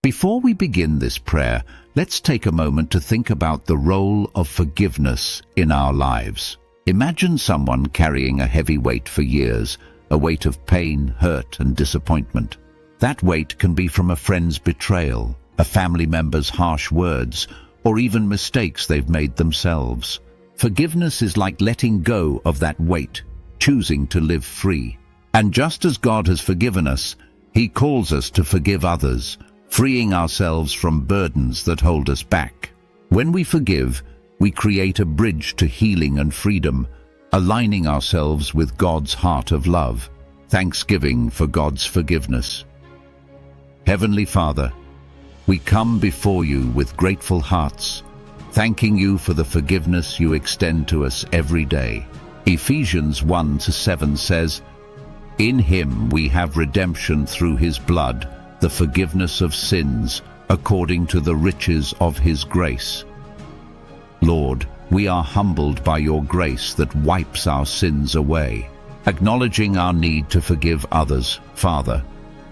Before we begin this prayer, let's take a moment to think about the role of forgiveness in our lives. Imagine someone carrying a heavy weight for years, a weight of pain, hurt, and disappointment. That weight can be from a friend's betrayal, a family member's harsh words, or even mistakes they've made themselves. Forgiveness is like letting go of that weight, choosing to live free. And just as God has forgiven us, He calls us to forgive others, freeing ourselves from burdens that hold us back. When we forgive, we create a bridge to healing and freedom, aligning ourselves with God's heart of love. Thanksgiving for God's forgiveness. Heavenly Father, we come before you with grateful hearts, thanking you for the forgiveness you extend to us every day. Ephesians 1:7 says, "In him we have redemption through his blood, the forgiveness of sins, according to the riches of his grace." Lord, we are humbled by your grace that wipes our sins away. Acknowledging our need to forgive others, Father,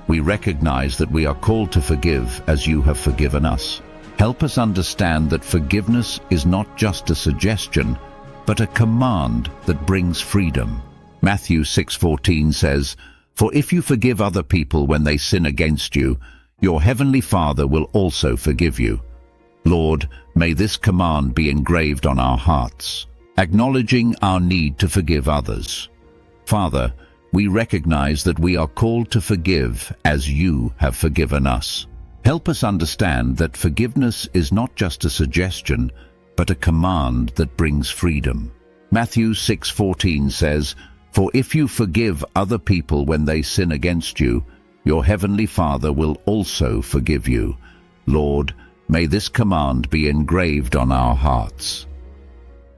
we recognize that we are called to forgive as you have forgiven us. Help us understand that forgiveness is not just a suggestion, but a command that brings freedom. Matthew 6:14 says, "For if you forgive other people when they sin against you, your heavenly Father will also forgive you." Lord, may this command be engraved on our hearts, acknowledging our need to forgive others. Father, we recognize that we are called to forgive as you have forgiven us. Help us understand that forgiveness is not just a suggestion, but a command that brings freedom. Matthew 6:14 says, "For if you forgive other people when they sin against you, your heavenly Father will also forgive you." Lord, may this command be engraved on our hearts.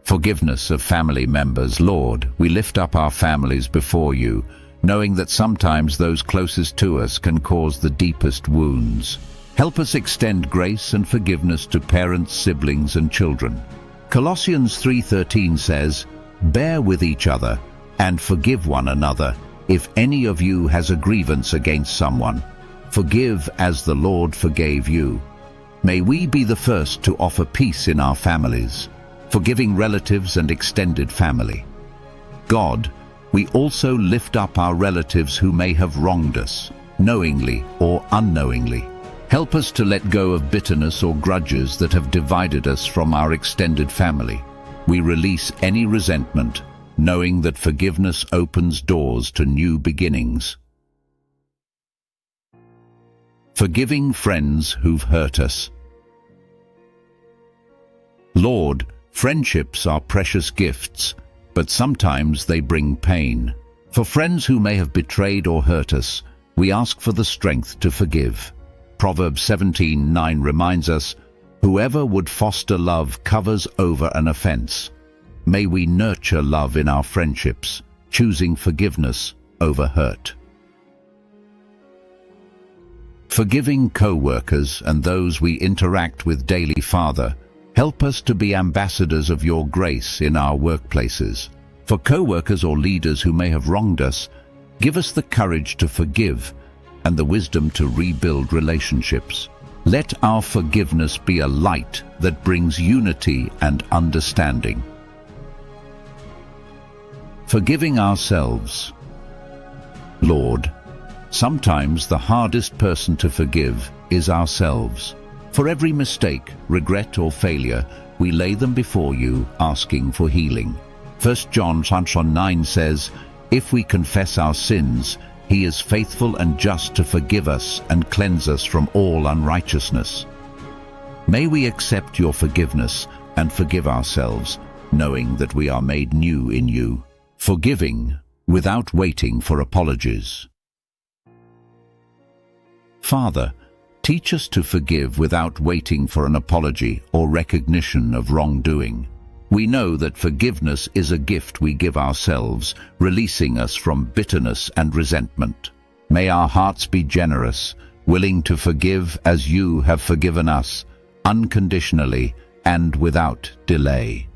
Forgiveness of family members. Lord, we lift up our families before you, knowing that sometimes those closest to us can cause the deepest wounds. Help us extend grace and forgiveness to parents, siblings, and children. Colossians 3:13 says, "Bear with each other and forgive one another. If any of you has a grievance against someone, forgive as the Lord forgave you." May we be the first to offer peace in our families, forgiving relatives and extended family. God, we also lift up our relatives who may have wronged us, knowingly or unknowingly. Help us to let go of bitterness or grudges that have divided us from our extended family. We release any resentment, knowing that forgiveness opens doors to new beginnings. Forgiving friends who've hurt us. Lord, friendships are precious gifts, but sometimes they bring pain. For friends who may have betrayed or hurt us, we ask for the strength to forgive. Proverbs 17:9 reminds us, "Whoever would foster love covers over an offense." May we nurture love in our friendships, choosing forgiveness over hurt. Forgiving co-workers and those we interact with daily. Father, help us to be ambassadors of your grace in our workplaces. For co-workers or leaders who may have wronged us, give us the courage to forgive and the wisdom to rebuild relationships. Let our forgiveness be a light that brings unity and understanding. Forgiving ourselves. Lord, sometimes the hardest person to forgive is ourselves. For every mistake, regret, or failure, we lay them before you, asking for healing. 1 John 1:9 says, "If we confess our sins, He is faithful and just to forgive us and cleanse us from all unrighteousness." May we accept your forgiveness and forgive ourselves, knowing that we are made new in you. Forgiving without waiting for apologies. Father, teach us to forgive without waiting for an apology or recognition of wrongdoing. We know that forgiveness is a gift we give ourselves, releasing us from bitterness and resentment. May our hearts be generous, willing to forgive as you have forgiven us, unconditionally and without delay.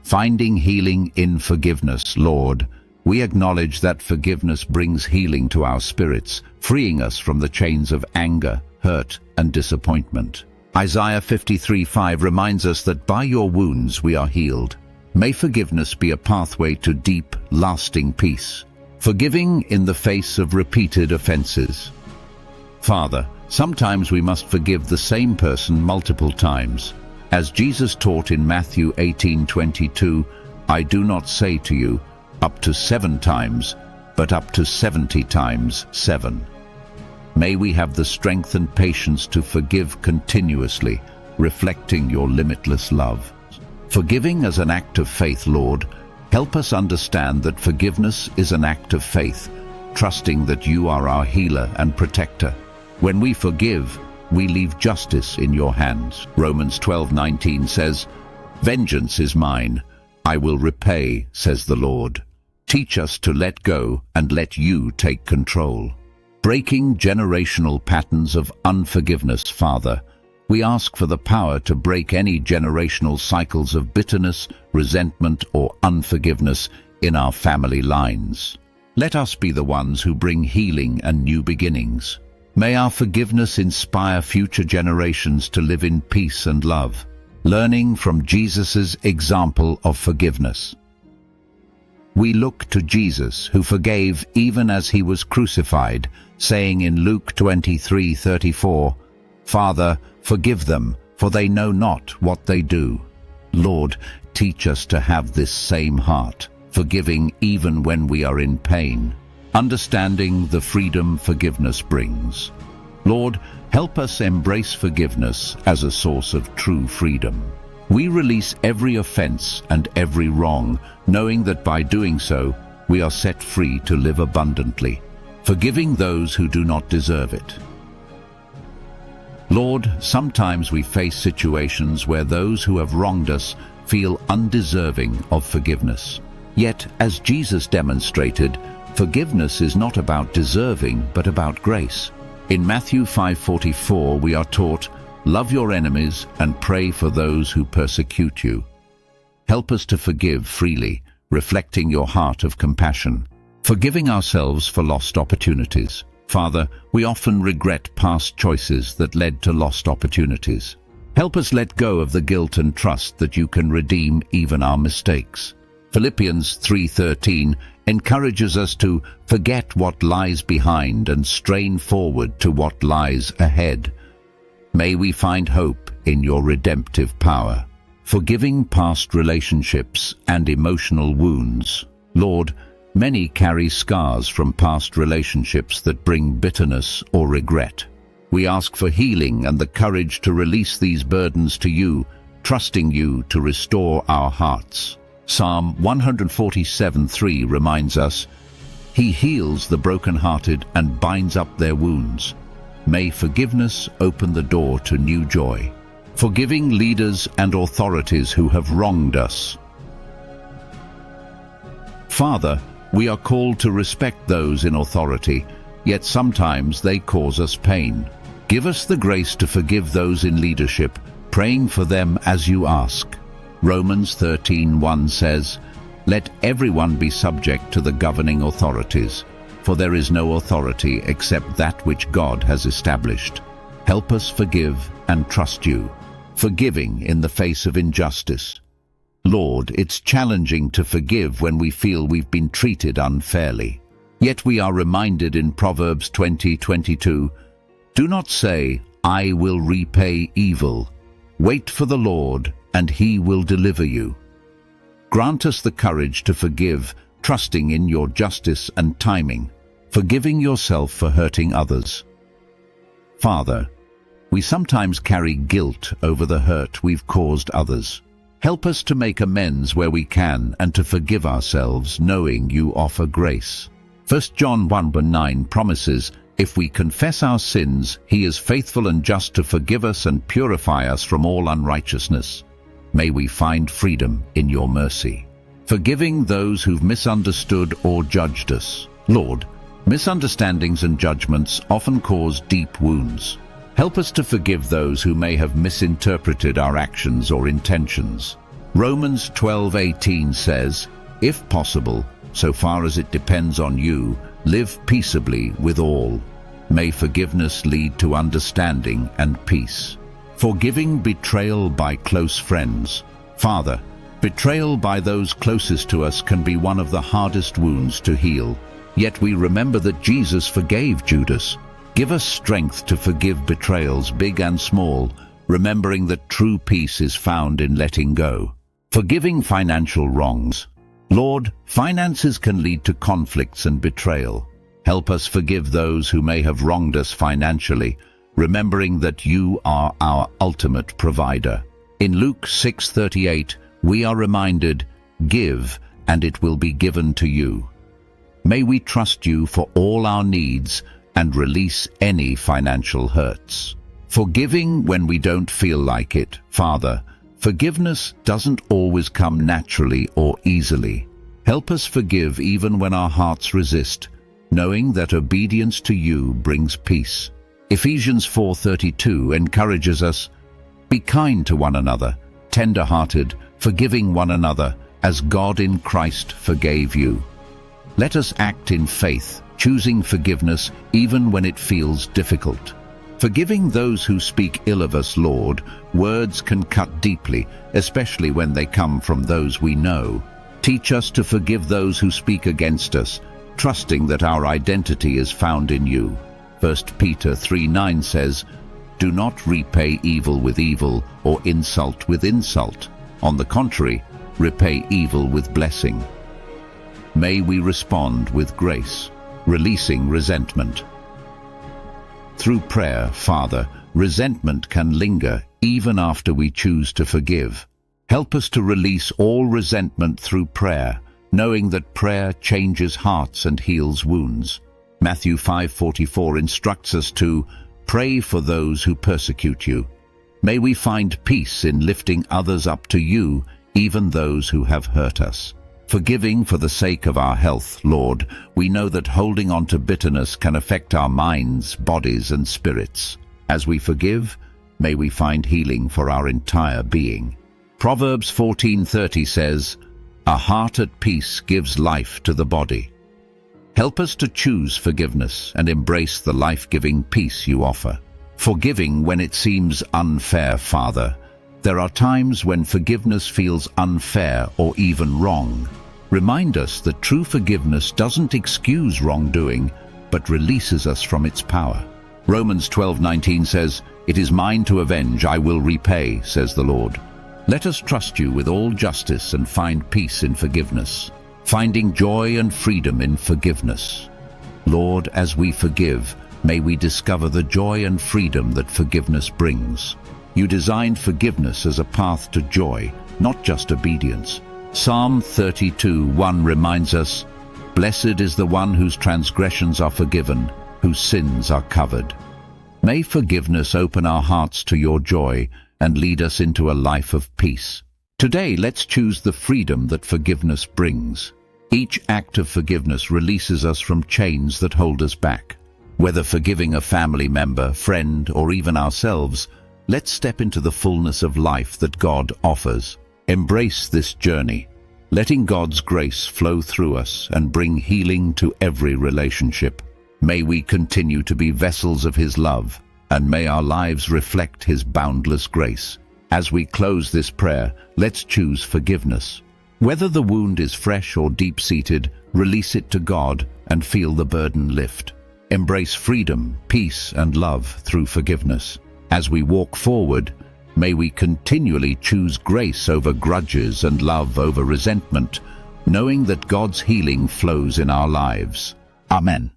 Finding healing in forgiveness. Lord, we acknowledge that forgiveness brings healing to our spirits, freeing us from the chains of anger, hurt, and disappointment. Isaiah 53:5 reminds us that by your wounds we are healed. May forgiveness be a pathway to deep, lasting peace. Forgiving in the face of repeated offenses. Father, sometimes we must forgive the same person multiple times. As Jesus taught in Matthew 18:22, I do not say to you, up to 7 times, but up to 70 times 7. May we have the strength and patience to forgive continuously, reflecting your limitless love. Forgiving as an act of faith, Lord, help us understand that forgiveness is an act of faith, trusting that you are our healer and protector. When we forgive, we leave justice in your hands. Romans 12:19 says, Vengeance is mine, I will repay, says the Lord. Teach us to let go and let you take control. Breaking generational patterns of unforgiveness, Father, we ask for the power to break any generational cycles of bitterness, resentment, or unforgiveness in our family lines. Let us be the ones who bring healing and new beginnings. May our forgiveness inspire future generations to live in peace and love, learning from Jesus' example of forgiveness. We look to Jesus, who forgave even as he was crucified, saying in Luke 23:34, Father, forgive them, for they know not what they do. Lord, teach us to have this same heart, forgiving even when we are in pain, understanding the freedom forgiveness brings. Lord, help us embrace forgiveness as a source of true freedom. We release every offense and every wrong, knowing that by doing so, we are set free to live abundantly, forgiving those who do not deserve it. Lord, sometimes we face situations where those who have wronged us feel undeserving of forgiveness. Yet, as Jesus demonstrated, forgiveness is not about deserving, but about grace. In Matthew 5:44, we are taught, love your enemies and pray for those who persecute you. Help us to forgive freely, reflecting your heart of compassion, forgiving ourselves for lost opportunities. Father, we often regret past choices that led to lost opportunities. Help us let go of the guilt and trust that you can redeem even our mistakes. Philippians 3:13 encourages us to forget what lies behind and strain forward to what lies ahead. May we find hope in your redemptive power, forgiving past relationships and emotional wounds. Lord, many carry scars from past relationships that bring bitterness or regret. We ask for healing and the courage to release these burdens to you, trusting you to restore our hearts. Psalm 147:3 reminds us, He heals the brokenhearted and binds up their wounds. May forgiveness open the door to new joy, forgiving leaders and authorities who have wronged us. Father, we are called to respect those in authority, yet sometimes they cause us pain. Give us the grace to forgive those in leadership, praying for them as you ask. Romans 13:1 says, Let everyone be subject to the governing authorities, for there is no authority except that which God has established. Help us forgive and trust you, forgiving in the face of injustice. Lord, it's challenging to forgive when we feel we've been treated unfairly. Yet we are reminded in Proverbs 20:22, Do not say, I will repay evil. Wait for the Lord, and he will deliver you. Grant us the courage to forgive, trusting in your justice and timing, forgiving yourself for hurting others. Father, we sometimes carry guilt over the hurt we've caused others. Help us to make amends where we can and to forgive ourselves, knowing you offer grace. 1 John 1:9 promises, If we confess our sins, he is faithful and just to forgive us and purify us from all unrighteousness. May we find freedom in your mercy, forgiving those who've misunderstood or judged us. Lord, misunderstandings and judgments often cause deep wounds. Help us to forgive those who may have misinterpreted our actions or intentions. Romans 12:18 says, If possible, so far as it depends on you, live peaceably with all. May forgiveness lead to understanding and peace. Forgiving betrayal by close friends. Father, betrayal by those closest to us can be one of the hardest wounds to heal. Yet we remember that Jesus forgave Judas. Give us strength to forgive betrayals, big and small, remembering that true peace is found in letting go. Forgiving financial wrongs. Lord, finances can lead to conflicts and betrayal. Help us forgive those who may have wronged us financially, remembering that you are our ultimate provider. In Luke 6:38, we are reminded, give, and it will be given to you. May we trust you for all our needs and release any financial hurts. Forgiving when we don't feel like it. Father, forgiveness doesn't always come naturally or easily. Help us forgive even when our hearts resist, knowing that obedience to you brings peace. Ephesians 4:32 encourages us, be kind to one another, tender-hearted, forgiving one another, as God in Christ forgave you. Let us act in faith, choosing forgiveness even when it feels difficult. Forgiving those who speak ill of us, Lord, words can cut deeply, especially when they come from those we know. Teach us to forgive those who speak against us, trusting that our identity is found in you. 1 Peter 3:9 says, do not repay evil with evil or insult with insult. On the contrary, repay evil with blessing. May we respond with grace, releasing resentment. Through prayer, Father, resentment can linger even after we choose to forgive. Help us to release all resentment through prayer, knowing that prayer changes hearts and heals wounds. Matthew 5:44 instructs us to pray for those who persecute you. May we find peace in lifting others up to you, even those who have hurt us. Forgiving for the sake of our health, Lord, we know that holding on to bitterness can affect our minds, bodies, and spirits. As we forgive, may we find healing for our entire being. Proverbs 14:30 says, a heart at peace gives life to the body. Help us to choose forgiveness and embrace the life-giving peace you offer. Forgiving when it seems unfair, Father. There are times when forgiveness feels unfair or even wrong. Remind us that true forgiveness doesn't excuse wrongdoing, but releases us from its power. Romans 12:19 says, it is mine to avenge, I will repay, says the Lord. Let us trust you with all justice and find peace in forgiveness, finding joy and freedom in forgiveness. Lord, as we forgive, may we discover the joy and freedom that forgiveness brings. You designed forgiveness as a path to joy, not just obedience. Psalm 32:1 reminds us, blessed is the one whose transgressions are forgiven, whose sins are covered. May forgiveness open our hearts to your joy and lead us into a life of peace. Today, let's choose the freedom that forgiveness brings. Each act of forgiveness releases us from chains that hold us back. Whether forgiving a family member, friend, or even ourselves, let's step into the fullness of life that God offers. Embrace this journey, letting God's grace flow through us and bring healing to every relationship. May we continue to be vessels of His love, and may our lives reflect His boundless grace. As we close this prayer, let's choose forgiveness. Whether the wound is fresh or deep-seated, release it to God and feel the burden lift. Embrace freedom, peace, and love through forgiveness. As we walk forward, may we continually choose grace over grudges and love over resentment, knowing that God's healing flows in our lives. Amen.